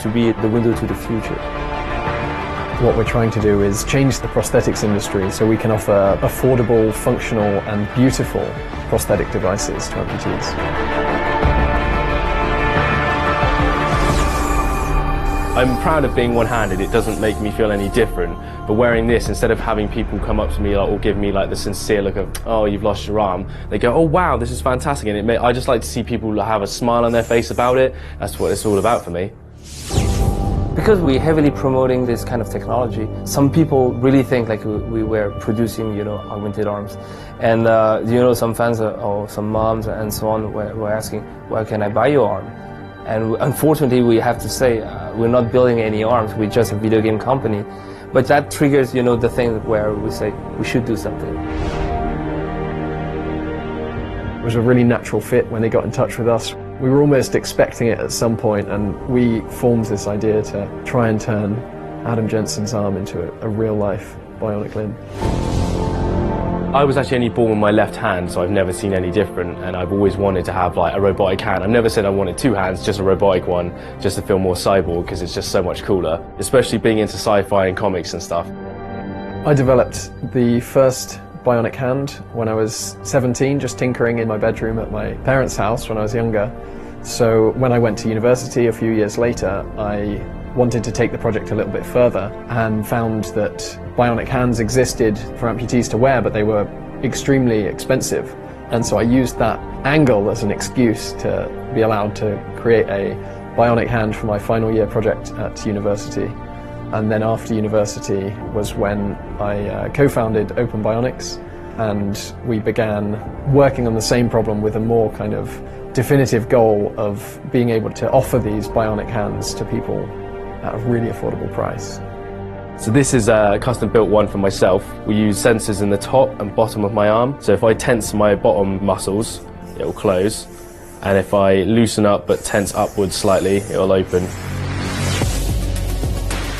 to be the window to the future. What we're trying to do is change the prosthetics industry so we can offer affordable, functional and beautiful prosthetic devices to amputees. I'm proud of being one-handed. It doesn't make me feel any different. But wearing this, instead of having people come up to me or give me like the sincere look of, oh, you've lost your arm, they go, oh wow, this is fantastic. And I just like to see people have a smile on their face about it. That's what it's all about for me. Because we're heavily promoting this kind of technology, some people really think like we were producing, augmented arms. And, some fans or some moms and so on were asking, where can I buy your arm? And unfortunately, we have to say, we're not building any arms, we're just a video game company. But that triggers, the thing where we say, we should do something. It was a really natural fit when they got in touch with us. We were almost expecting it at some point, and we formed this idea to try and turn Adam Jensen's arm into a real-life bionic limb. I was actually only born with my left hand, so I've never seen any different, and I've always wanted to have like a robotic hand. I've never said I wanted two hands, just a robotic one, just to feel more cyborg, because it's just so much cooler, especially being into sci-fi and comics and stuff. I developed the first bionic hand when I was 17, just tinkering in my bedroom at my parents' house when I was younger. So when I went to university a few years later, I wanted to take the project a little bit further and found that bionic hands existed for amputees to wear, but they were extremely expensive. And so I used that angle as an excuse to be allowed to create a bionic hand for my final year project at university. And then after university was when I co-founded Open Bionics, and we began working on the same problem with a more kind of definitive goal of being able to offer these bionic hands to people at a really affordable price. So this is a custom built one for myself. We use sensors in the top and bottom of my arm. So if I tense my bottom muscles, it will close. And if I loosen up but tense upwards slightly, it will open.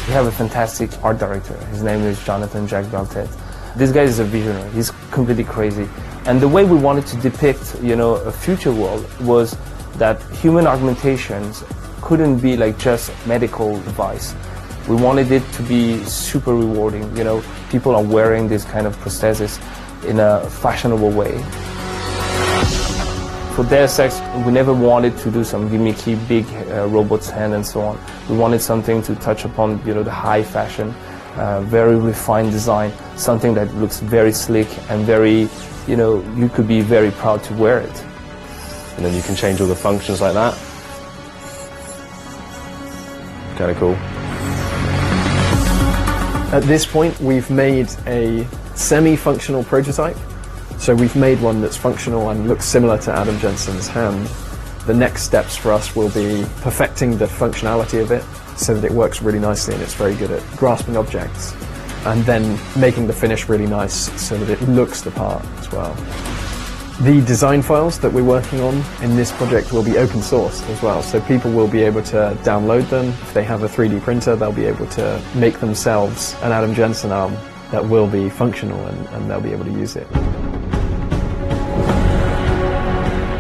We have a fantastic art director. His name is Jonathan Jack Beltet. This guy is a visionary. He's completely crazy. And the way we wanted to depict, a future world was that human augmentations couldn't be like just medical device. We wanted it to be super rewarding. People are wearing this kind of prosthesis in a fashionable way. For Deus Ex, we never wanted to do some gimmicky big robot's hand and so on. We wanted something to touch upon, the high fashion, very refined design, something that looks very slick and very, you could be very proud to wear it. And then you can change all the functions like that. Kind of cool. At this point, we've made a semi-functional prototype. So we've made one that's functional and looks similar to Adam Jensen's hand. The next steps for us will be perfecting the functionality of it so that it works really nicely and it's very good at grasping objects. And then making the finish really nice so that it looks the part as well. The design files that we're working on in this project will be open source as well, so people will be able to download them. If they have a 3D printer, they'll be able to make themselves an Adam Jensen arm that will be functional and they'll be able to use it.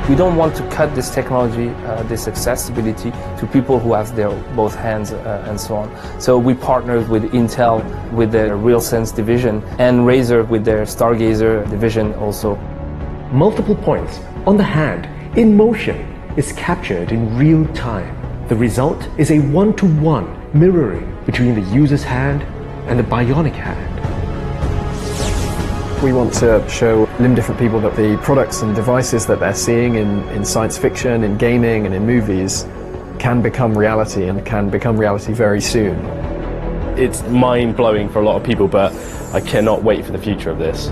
We don't want to cut this technology, this accessibility to people who have their both hands and so on. So we partnered with Intel with their RealSense division and Razer with their Stargazer division also. Multiple points on the hand in motion is captured in real time. The result is a one-to-one mirroring between the user's hand and the bionic hand. We want to show limb-different people that the products and devices that they're seeing in science fiction, in gaming and in movies can become reality and can become reality very soon. It's mind-blowing for a lot of people, but I cannot wait for the future of this.